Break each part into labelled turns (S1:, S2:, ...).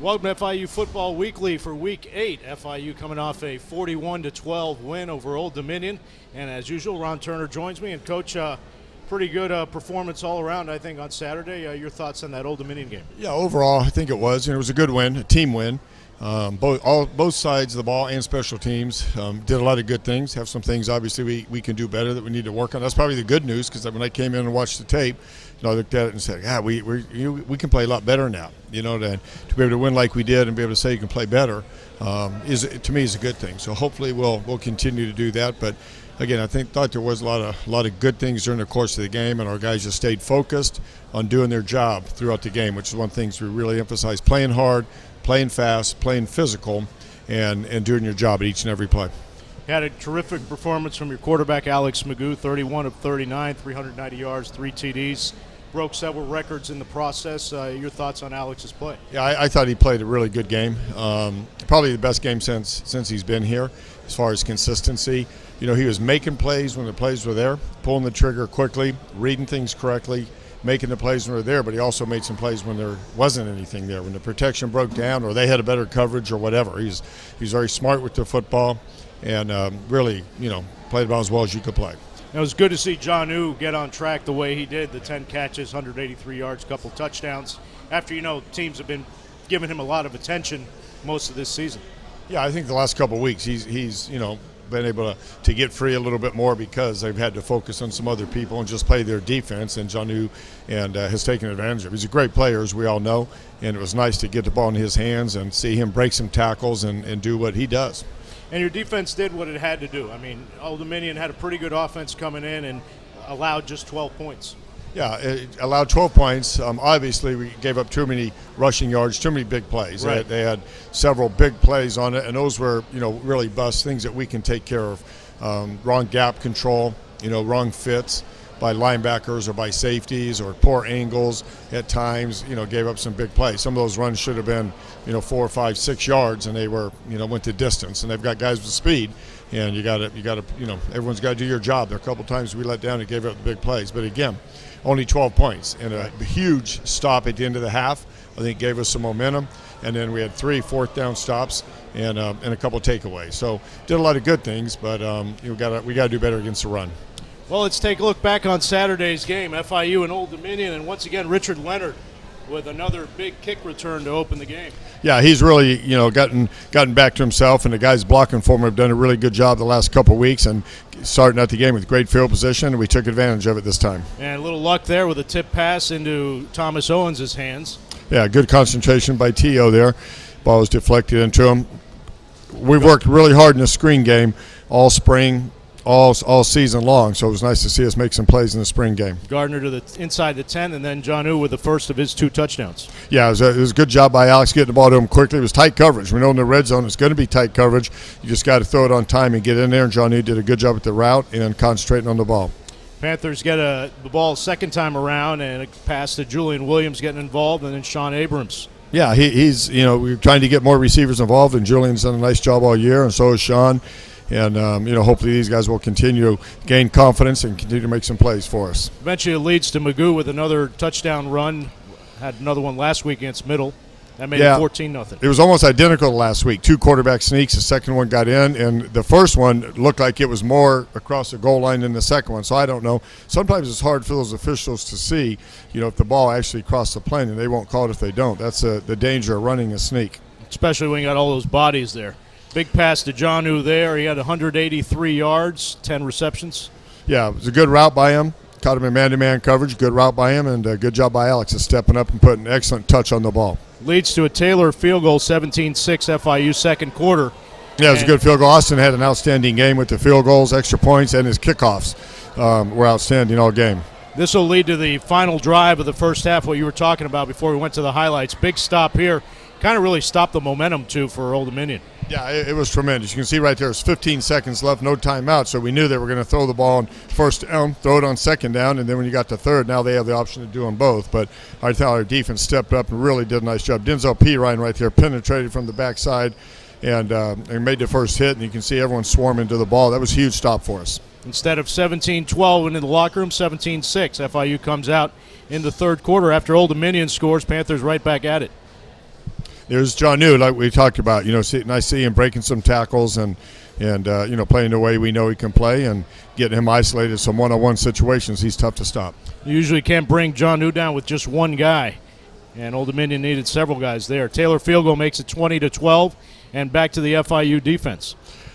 S1: Welcome to FIU Football Weekly for Week 8. FIU coming off a 41-12 win over Old Dominion. And as usual, Ron Turner joins me. And, Coach, pretty good performance all around, I think, on Saturday. Your thoughts on that Old Dominion game?
S2: Yeah, overall, I think it was. It was a good win, a team win. Both sides of the ball and special teams did a lot of good things. Have some things, obviously, we can do better that we need to work on. That's probably the good news, because when I came in and watched the tape, I looked at it and said, yeah, we can play a lot better now. To be able to win like we did and be able to say you can play better to me is a good thing. So hopefully we'll continue to do that. But again, I thought there was a lot of good things during the course of the game, and our guys just stayed focused on doing their job throughout the game, which is one of the things we really emphasize: playing hard, playing fast, playing physical, and doing your job at each and every play.
S1: You had a terrific performance from your quarterback, Alex Magoo, 31 of 39, 390 yards, 3 TDs. Broke several records in the process. Your thoughts on Alex's play?
S2: Yeah, I thought he played a really good game. Probably the best game since he's been here as far as consistency. He was making plays when the plays were there, pulling the trigger quickly, reading things correctly, making the plays when they were there, but he also made some plays when there wasn't anything there, when the protection broke down or they had a better coverage or whatever. He's very smart with the football and really, played about as well as you could play.
S1: It was good to see Jonnu get on track the way he did, the 10 catches, 183 yards, couple touchdowns, after, teams have been giving him a lot of attention most of this season.
S2: Yeah, I think the last couple of weeks he's been able to get free a little bit more because they've had to focus on some other people and just play their defense, and Jonnu has taken advantage of it. He's a great player, as we all know, and it was nice to get the ball in his hands and see him break some tackles and do what he does.
S1: And your defense did what it had to do. I mean, Old Dominion had a pretty good offense coming in and allowed just 12 points.
S2: Yeah, it allowed 12 points. Obviously, we gave up too many rushing yards, too many big plays.
S1: Right.
S2: They had several big plays on it, and those were, really bust, things that we can take care of. Wrong gap control, wrong fits by linebackers or by safeties, or poor angles at times, gave up some big plays. Some of those runs should have been, 4, 5, 6 yards, and they were, went to distance. And they've got guys with speed, and you got to, everyone's got to do your job. There are a couple times we let down and gave up the big plays. But again, only 12 points and a huge stop at the end of the half, I think, gave us some momentum. And then we had 3 fourth-down stops and a couple of takeaways. So did a lot of good things, but we got to do better against the run.
S1: Well, let's take a look back on Saturday's game, FIU and Old Dominion, and once again Richard Leonard with another big kick return to open the game.
S2: Yeah, he's really gotten back to himself, and the guys blocking for him have done a really good job the last couple of weeks, and starting out the game with great field position, and we took advantage of it this time.
S1: And a little luck there with a tip pass into Thomas Owens' hands.
S2: Yeah, good concentration by T.O. there. Ball was deflected into him. We've worked really hard in the screen game all spring, all season long, so it was nice to see us make some plays in the spring game.
S1: Gardner to the inside the 10, and then Jonnu with the first of his 2 touchdowns.
S2: Yeah, it was a good job by Alex getting the ball to him quickly. It was tight coverage. We know in the red zone it's going to be tight coverage. You just got to throw it on time and get in there, and Jonnu did a good job with the route and concentrating on the ball.
S1: Panthers get the ball second time around, and a pass to Julian Williams getting involved, and then Sean Abrams.
S2: Yeah, he's we're trying to get more receivers involved, and Julian's done a nice job all year, and so has Sean. And, hopefully these guys will continue to gain confidence and continue to make some plays for us.
S1: Eventually it leads to Magoo with another touchdown run. Had another one last week against Middle. That made it 14-0.
S2: It was almost identical to last week. 2 quarterback sneaks. The second one got in, and the first one looked like it was more across the goal line than the second one. So I don't know. Sometimes it's hard for those officials to see, if the ball actually crossed the plane, and they won't call it if they don't. That's the danger of running a sneak.
S1: Especially when you got all those bodies there. Big pass to Jonnu there. He had 183 yards, 10 receptions.
S2: Yeah, it was a good route by him. Caught him in man-to-man coverage. Good route by him, and a good job by Alex of stepping up and putting an excellent touch on the ball.
S1: Leads to a Taylor field goal, 17-6 FIU second quarter.
S2: Yeah, it was a good field goal. Austin had an outstanding game with the field goals, extra points, and his kickoffs were outstanding all game.
S1: This will lead to the final drive of the first half, what you were talking about before we went to the highlights. Big stop here. Kind of really stopped the momentum, too, for Old Dominion.
S2: Yeah, it was tremendous. You can see right there, it's 15 seconds left, no timeout, so we knew they were going to throw the ball on first down, throw it on second down, and then when you got to third, now they have the option to do them both. But I thought our defense stepped up and really did a nice job. Denzel P. Ryan right there penetrated from the backside and made the first hit, and you can see everyone swarming to the ball. That was a huge stop for us.
S1: Instead of 17-12 into the locker room, 17-6. FIU comes out in the third quarter after Old Dominion scores. Panthers right back at it.
S2: There's John New, like we talked about. Nice see him breaking some tackles and playing the way we know he can play and getting him isolated some one-on-one situations. He's tough to stop.
S1: You usually can't bring John New down with just one guy, and Old Dominion needed several guys there. Taylor field goal makes it 20-12, and back to the FIU defense.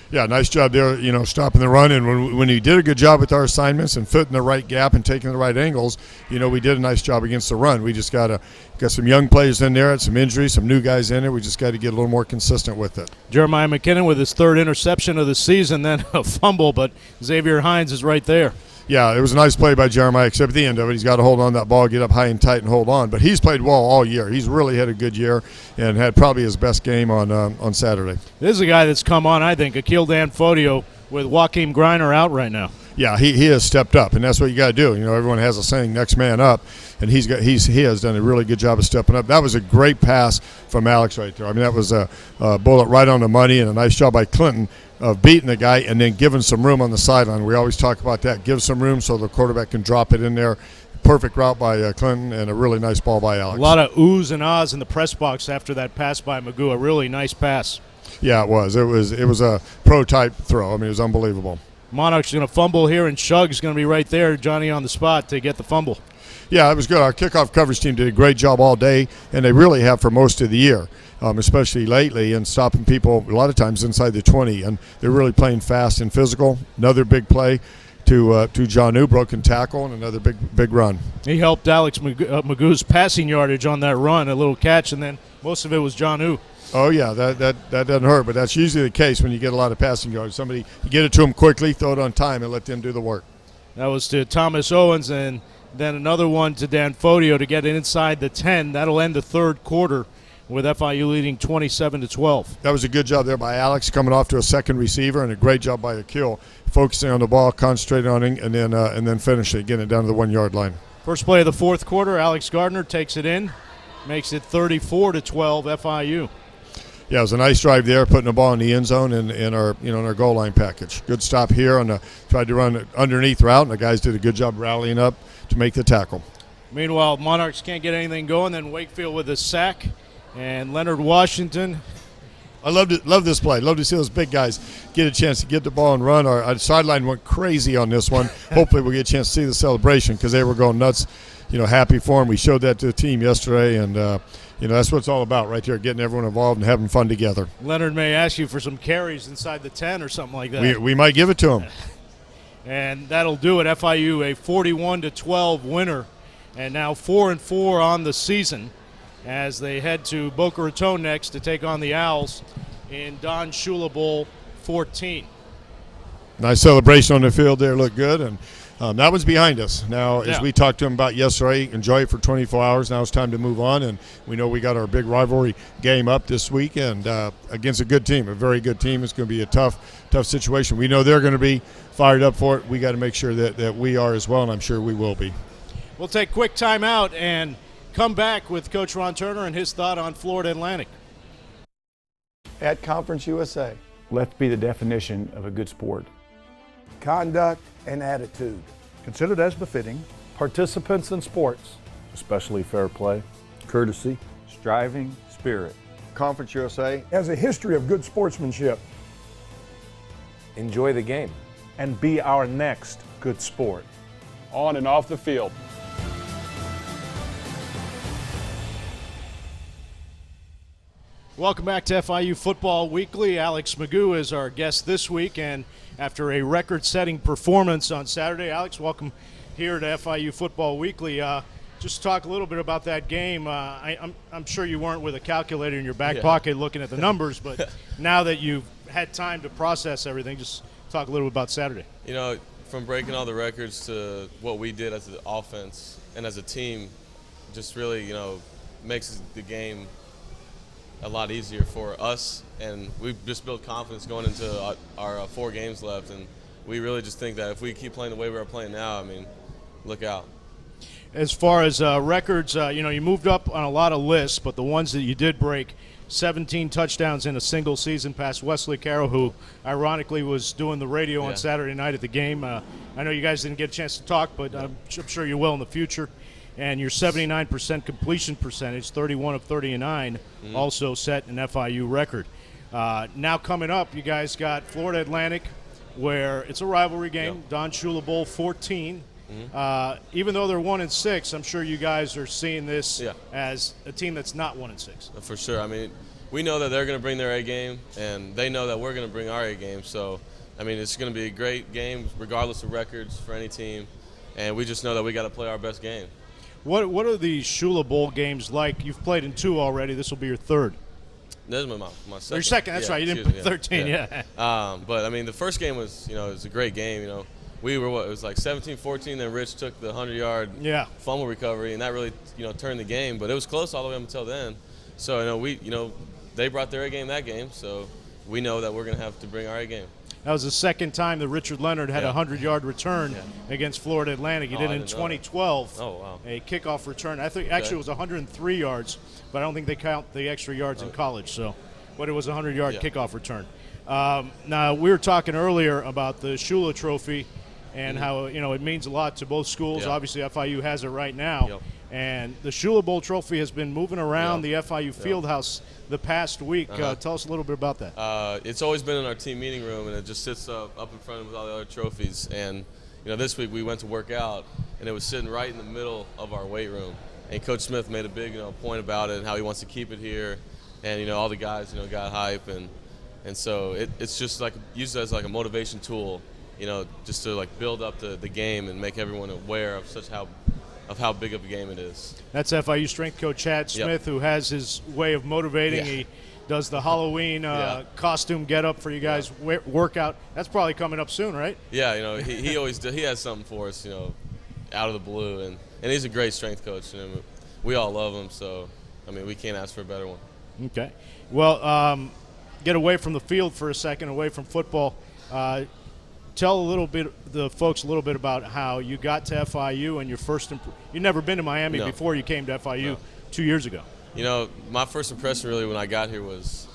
S2: Yeah, nice job there, stopping the run. And when he did a good job with our assignments and fitting the right gap and taking the right angles, we did a nice job against the run. We just got some young players in there, had some injuries, some new guys in there. We just got to get a little more consistent with it.
S1: Jeremiah McKinnon with his third interception of the season, then a fumble, but Xavier Hines is right there.
S2: Yeah, it was a nice play by Jeremiah, except at the end of it, he's got to hold on to that ball, get up high and tight, and hold on. But he's played well all year. He's really had a good year and had probably his best game on Saturday.
S1: This is a guy that's come on, I think, Akil Danfodio with Joaquin Griner out right now.
S2: Yeah, he has stepped up, and that's what you got to do. Everyone has a saying, next man up, and he has done a really good job of stepping up. That was a great pass from Alex right there. I mean, that was a bullet right on the money, and a nice job by Clinton of beating the guy and then giving some room on the sideline. We always talk about that. Give some room so the quarterback can drop it in there. Perfect route by Clinton and a really nice ball by Alex.
S1: A lot of oohs and ahs in the press box after that pass by Magoo. A really nice pass.
S2: Yeah, it was. It was a pro-type throw. I mean, it was unbelievable.
S1: Monarch's going to fumble here, and Shug's going to be right there, Johnny on the spot to get the fumble.
S2: Yeah, it was good. Our kickoff coverage team did a great job all day, and they really have for most of the year, especially lately, and stopping people a lot of times inside the 20. And they're really playing fast and physical. Another big play to John New, broken tackle, and another big run.
S1: He helped Alex Magoo's passing yardage on that run, a little catch, and then most of it was John New.
S2: Oh, yeah, that doesn't hurt, but that's usually the case when you get a lot of passing yards. You get it to them quickly, throw it on time, and let them do the work.
S1: That was to Thomas Owens, and then another one to Danfodio to get it inside the 10. That'll end the third quarter with FIU leading 27-12.
S2: That was a good job there by Alex coming off to a second receiver, and a great job by Akil focusing on the ball, concentrating on it, and then finishing it, getting it down to the 1 yard line.
S1: First play of the fourth quarter, Alex Gardner takes it in, makes it 34-12 FIU.
S2: Yeah, it was a nice drive there, putting the ball in the end zone and in our goal line package. Good stop here tried to run underneath route, and the guys did a good job rallying up to make the tackle.
S1: Meanwhile, Monarchs can't get anything going. Then Wakefield with a sack, and Leonard Washington.
S2: I love this play. Love to see those big guys get a chance to get the ball and run. Our sideline went crazy on this one. Hopefully we'll get a chance to see the celebration because they were going nuts, happy for them. We showed that to the team yesterday, and that's what it's all about right there, getting everyone involved and having fun together.
S1: Leonard may ask you for some carries inside the 10 or something like that.
S2: We might give it to him.
S1: And that'll do it. FIU a 41-12 winner, and now 4-4 on the season as they head to Boca Raton next to take on the Owls in Don Shula Bowl 14.
S2: Nice celebration on the field there. Looked good, and that one's behind us. Now, as we talked to him about yesterday, enjoy it for 24 hours. Now it's time to move on, and we know we got our big rivalry game up this weekend against a good team, a very good team. It's going to be a tough situation. We know they're going to be fired up for it. We got to make sure that we are as well, and I'm sure we will be.
S1: We'll take a quick timeout and come back with Coach Ron Turner and his thought on Florida Atlantic.
S3: At Conference USA,
S4: let's be the definition of a good sport.
S3: Conduct and attitude.
S5: Considered as befitting
S4: Participants in sports, especially fair play, courtesy, striving, spirit.
S5: Conference USA
S3: Has a history of good sportsmanship.
S6: Enjoy the game.
S4: and be our next good sport.
S7: On and off the field.
S1: Welcome back to FIU Football Weekly. Alex Magoo is our guest this week, and after a record-setting performance on Saturday, Alex, welcome here to FIU Football Weekly. Just talk a little bit about that game. I'm sure you weren't with a calculator in your back pocket looking at the numbers, but now that you've had time to process everything, just talk a little bit about Saturday.
S8: You know, from breaking all the records to what we did as an offense and as a team, just really, you know, makes the game a lot easier for us, and we've just built confidence going into our 4 games left, and we really just think that if we keep playing the way we are playing now, I mean, look out.
S1: As far as records, you know, you moved up on a lot of lists, but the ones that you did break, 17 touchdowns in a single season past Wesley Carroll, who ironically was doing the radio on Saturday night at the game. I know you guys didn't get a chance to talk, but I'm sure you will in the future. And your 79% completion percentage, 31 of 39, also set an FIU record. Now coming up, you guys got Florida Atlantic, where it's a rivalry game, Don Shula Bowl 14. Even though they're 1-6, I'm sure you guys are seeing this as a team that's not 1-6.
S8: For sure. I mean, we know that they're going to bring their A game, and they know that we're going to bring our A game. So, I mean, it's going to be a great game regardless of records for any team, and we just know that we got to play our best game.
S1: What are the Shula Bowl games like? You've played in 2 already. This will be your 3rd.
S8: This is my second.
S1: Your second, that's right. You didn't play 13,
S8: But, I mean, the first game was, it was a great game, We were, it was like 17-14, then Rich took the 100-yard fumble recovery, and that really, turned the game. But it was close all the way up until then. So, they brought their A game that game, so we know that we're going to have to bring our A game.
S1: That was the second time that Richard Leonard had a 100-yard return against Florida Atlantic. He did it in 2012.
S8: Oh, wow.
S1: A kickoff return. I think actually it was 103 yards, but I don't think they count the extra yards in college. So, but it was a 100-yard kickoff return. Now, we were talking earlier about the Shula Trophy and how, it means a lot to both schools. Obviously, FIU has it right now. And the Shula Bowl Trophy has been moving around the FIU Fieldhouse the past week. Tell us a little bit about that.
S8: It's always been in our team meeting room, and it just sits up in front with all the other trophies. And, this week we went to work out, and it was sitting right in the middle of our weight room. And Coach Smith made a big point about it and how he wants to keep it here. And, all the guys, got hype. And so it's just like used as like a motivation tool, just to like build up the game and make everyone aware of how big of a game it is.
S1: That's FIU strength coach Chad Smith, who has his way of motivating. He does the Halloween costume get-up for you guys, workout. That's probably coming up soon, right?
S8: Yeah, he always he has something for us, out of the blue. And he's a great strength coach. We all love him, so, I mean, we can't ask for a better one.
S1: Okay. Well, get away from the field for a second, away from football. Tell the folks a little bit about how you got to FIU and your first. You'd never been to Miami before you came to FIU 2 years ago.
S8: My first impression really when I got here was,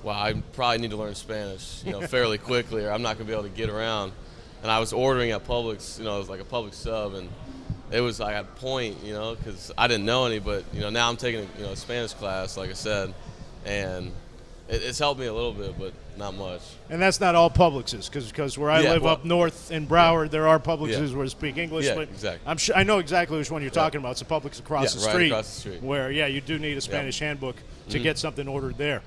S8: wow, I probably need to learn Spanish, fairly quickly, or I'm not going to be able to get around. And I was ordering at Publix, it was like a Publix sub, and it was like at point, because I didn't know any, but now I'm taking a Spanish class, like I said, and it's helped me a little bit, but not much.
S1: And that's not all Publixes, because where I live up north in Broward, there are Publixes where I speak English.
S8: Yeah,
S1: but
S8: exactly.
S1: I know exactly which one you're talking about. It's a Publix across the street.
S8: Right across the street.
S1: Where, you do need a Spanish handbook to get something ordered there.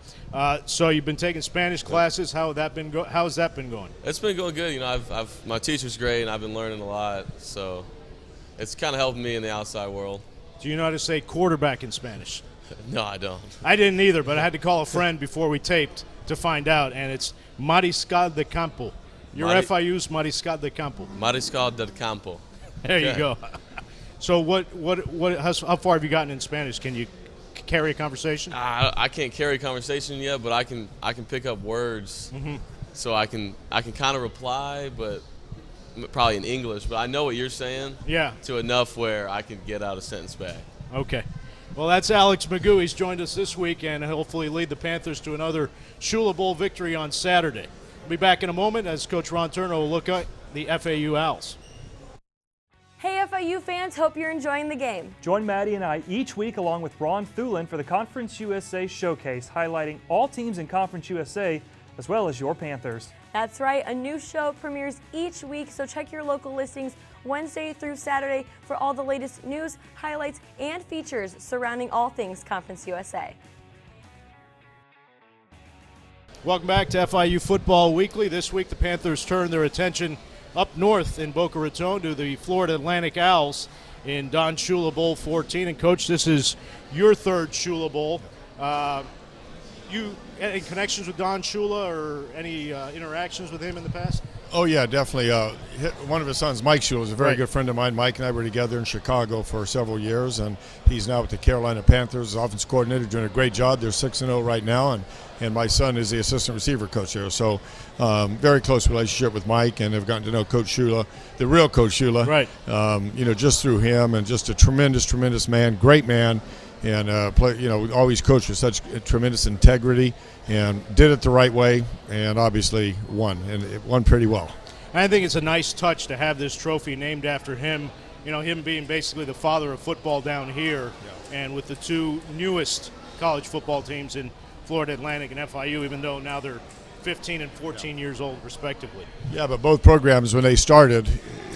S1: So you've been taking Spanish classes. How has that been going?
S8: It's been going good. My teacher's great, and I've been learning a lot. So it's kind of helping me in the outside world.
S1: Do you know how to say quarterback in Spanish?
S8: No, I don't.
S1: I didn't either, but I had to call a friend before we taped to find out, and it's Mariscal de Campo. Your FIU's Mariscal de Campo.
S8: Mariscal del Campo.
S1: There you go. So how far have you gotten in Spanish? Can you carry a conversation?
S8: I can't carry a conversation yet, but I can pick up words. So I can kind of reply, but probably in English. But I know what you're saying.
S1: Yeah.
S8: To enough where I can get out a sentence back.
S1: Okay. Well, that's Alex Magoo. He's joined us this week and hopefully lead the Panthers to another Shula Bowl victory on Saturday. We'll be back in a moment as Coach Ron Turner will look at the FAU Owls.
S6: Hey FIU fans, hope you're enjoying the game.
S9: Join Maddie and I each week along with Ron Thulin for the Conference USA Showcase, highlighting all teams in Conference USA as well as your Panthers.
S6: That's right, a new show premieres each week, so check your local listings Wednesday through Saturday for all the latest news, highlights, and features surrounding all things Conference USA.
S1: Welcome back to FIU Football Weekly. This week the Panthers turn their attention up north in Boca Raton to the Florida Atlantic Owls in Don Shula Bowl 14. And Coach, this is your third Shula Bowl. You any connections with Don Shula or any interactions with him in the past?
S2: Oh, yeah, definitely. One of his sons, Mike Shula, is a very good friend of mine. Mike and I were together in Chicago for several years, and he's now with the Carolina Panthers, offense coordinator, doing a great job. They're 6-0 right now, and my son is the assistant receiver coach there. So very close relationship with Mike, and have gotten to know Coach Shula, the real Coach Shula, right? Just through him, and just a tremendous man, great man. And always coached with such tremendous integrity, and did it the right way, and obviously won, and it won pretty well.
S1: I think it's a nice touch to have this trophy named after him him being basically the father of football down here, and with the two newest college football teams in Florida Atlantic and FIU, even though now they're 15 and 14 years old, respectively.
S2: Yeah, but both programs, when they started,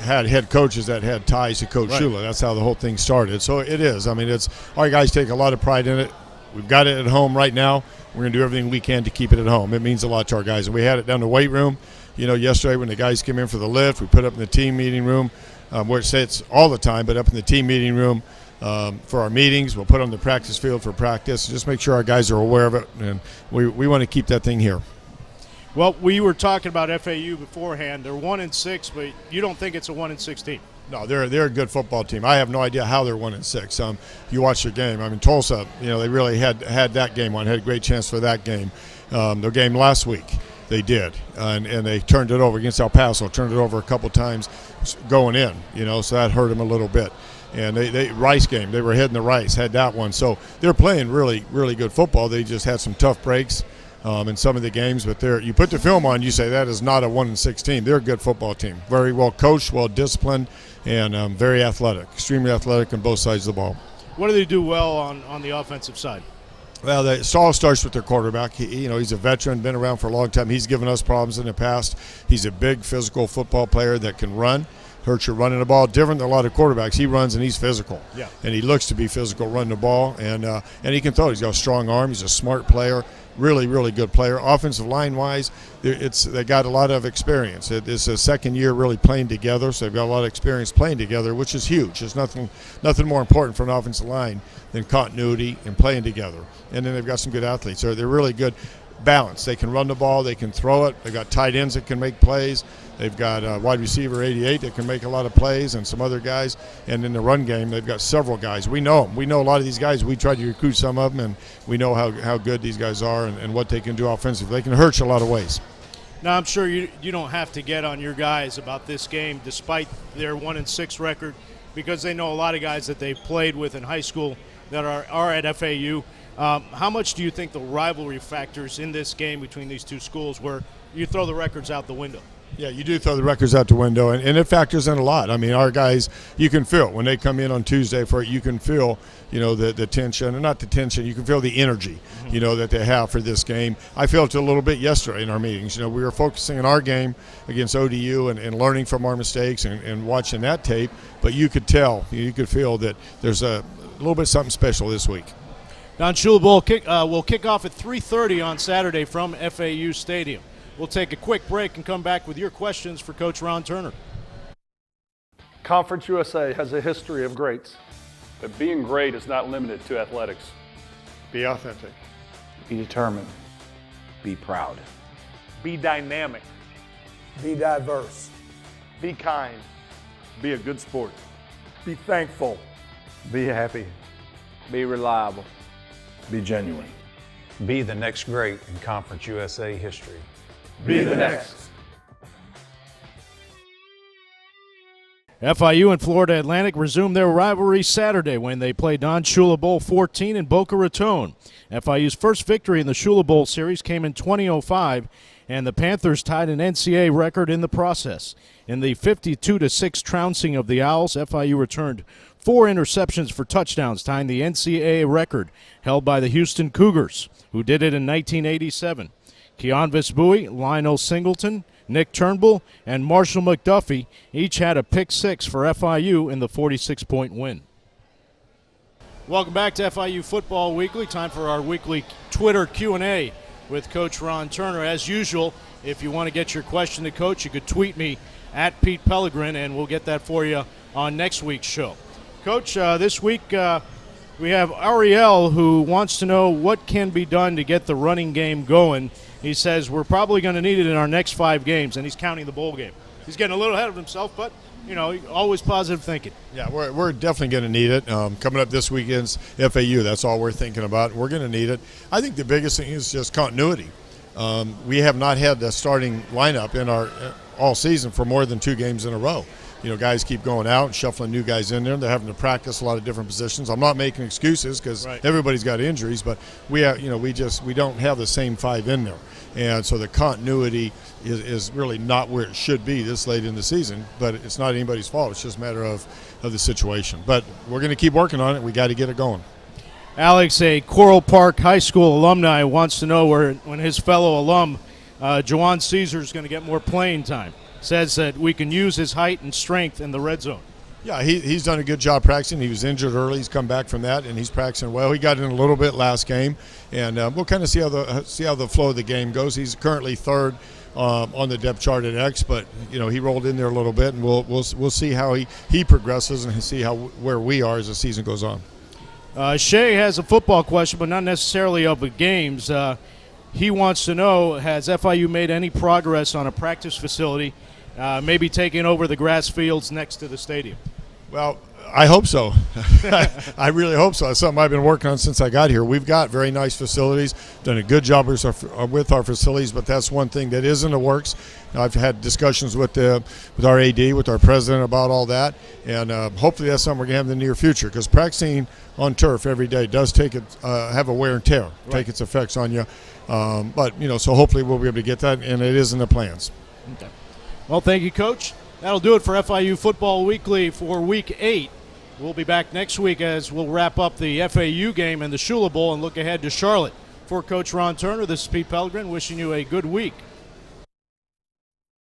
S2: had head coaches that had ties to Coach Shula. That's how the whole thing started. So it is. I mean, our guys take a lot of pride in it. We've got it at home right now. We're going to do everything we can to keep it at home. It means a lot to our guys. And we had it down in the weight room. Yesterday when the guys came in for the lift, we put it up in the team meeting room, where it sits all the time, but up in the team meeting room for our meetings. We'll put it on the practice field for practice. Just make sure our guys are aware of it, and we want to keep that thing here.
S1: Well, we were talking about FAU beforehand. They're 1-6, but you don't think it's a 1-6 team?
S2: No, they're a good football team. I have no idea how they're 1-6. You watch their game. I mean, Tulsa, they really had that game on. Had a great chance for that game. Their game last week, they did, and they turned it over against El Paso. Turned it over a couple times, going in. So that hurt them a little bit. And they Rice game, they were heading to Rice, had that one. So they're playing really, really good football. They just had some tough breaks in some of the games, but you put the film on, you say that is not a 1-6 team. They're a good football team, very well coached, well disciplined, and very athletic, extremely athletic on both sides of the ball.
S1: What do they do well on the offensive side?
S2: Well, it all starts with their quarterback. He's a veteran, been around for a long time. He's given us problems in the past. He's a big physical football player that can run. Hurts you running the ball. Different than a lot of quarterbacks. He runs and he's physical. Yeah. And he looks to be physical running the ball, and he can throw. He's got a strong arm. He's a smart player. Really, really good player. Offensive line-wise, they got a lot of experience. It's a second year really playing together, so they've got a lot of experience playing together, which is huge. There's nothing more important for an offensive line than continuity and playing together. And then they've got some good athletes. They're really good balance. They can run the ball. They can throw it. They've got tight ends that can make plays. They've got a wide receiver 88 that can make a lot of plays, and some other guys. And in the run game, they've got several guys. We know them. We know a lot of these guys. We tried to recruit some of them, and we know how good these guys are and what they can do offensively. They can hurt you a lot of ways.
S1: Now, I'm sure you don't have to get on your guys about this game, despite their 1-6 record, because they know a lot of guys that they played with in high school that are at FAU. How much do you think the rivalry factors in this game between these two schools, where you throw the records out the window?
S2: Yeah, you do throw the records out the window, and it factors in a lot. I mean, our guys, you can feel when they come in on Tuesday for it, you can feel, the tension, and not the tension, you can feel the energy, that they have for this game. I felt it a little bit yesterday in our meetings. We were focusing on our game against ODU and learning from our mistakes and watching that tape, but you could tell, you could feel that there's a little bit something special this week.
S1: Don Shula Bowl will kick off at 3:30 on Saturday from FAU Stadium. We'll take a quick break and come back with your questions for Coach Ron Turner.
S5: Conference USA has a history of greats.
S7: But being great is not limited to athletics.
S5: Be authentic.
S4: Be determined. Be proud.
S7: Be dynamic.
S3: Be diverse.
S5: Be kind. Be a good sport.
S3: Be thankful.
S4: Be happy. Be reliable. Be genuine.
S10: Be the next great in Conference USA history.
S5: Be the next.
S1: FIU and Florida Atlantic resume their rivalry Saturday when they play Don Shula Bowl XIV in Boca Raton. FIU's first victory in the Shula Bowl series came in 2005, and the Panthers tied an NCAA record in the process. In the 52-6 trouncing of the Owls, FIU returned 4 interceptions for touchdowns, tying the NCAA record held by the Houston Cougars, who did it in 1987. Keonvis Bowie, Lionel Singleton, Nick Turnbull, and Marshall McDuffie each had a pick 6 for FIU in the 46-point win. Welcome back to FIU Football Weekly. Time for our weekly Twitter Q&A with Coach Ron Turner. As usual, if you want to get your question to Coach, you could tweet me at Pete Pelegrin, and we'll get that for you on next week's show. Coach, this week we have Ariel, who wants to know what can be done to get the running game going. He says we're probably going to need it in our next 5 games, and he's counting the bowl game. He's getting a little ahead of himself, but, always positive thinking.
S2: Yeah, we're definitely going to need it. Coming up this weekend's FAU, that's all we're thinking about. We're going to need it. I think the biggest thing is just continuity. We have not had the starting lineup in our all season for more than 2 games in a row. guys keep going out and shuffling new guys in there. They're having to practice a lot of different positions. I'm not making excuses because everybody's got injuries, but we don't have the same 5 in there. And so the continuity is really not where it should be this late in the season, but it's not anybody's fault. It's just a matter of the situation. But we're going to keep working on it. We got to get it going.
S1: Alex, a Coral Park High School alumni, wants to know when his fellow alum, Jawan Caesar, is going to get more playing time. Says that we can use his height and strength in the red zone.
S2: Yeah, he's done a good job practicing. He was injured early. He's come back from that, and he's practicing well. He got in a little bit last game, and we'll kind of see how the flow of the game goes. He's currently 3rd on the depth chart at X, but he rolled in there a little bit, and we'll see how he progresses and see where we are as the season goes on.
S1: Shay has a football question, but not necessarily of the games. He wants to know, has FIU made any progress on a practice facility, maybe taking over the grass fields next to the stadium?
S2: Well, I hope so. I really hope so. It's something I've been working on since I got here. We've got very nice facilities, done a good job with our facilities, but that's one thing that is in the works. I've had discussions with our AD, with our president about all that, and hopefully that's something we're going to have in the near future, because practicing on turf every day does have a wear and tear, take its effects on you. But so hopefully we'll be able to get that, and it is in the plans.
S1: Okay. Well, thank you, Coach. That'll do it for FIU Football Weekly for Week 8. We'll be back next week as we'll wrap up the FAU game and the Shula Bowl and look ahead to Charlotte. For Coach Ron Turner, this is Pete Pelegrin wishing you a good week.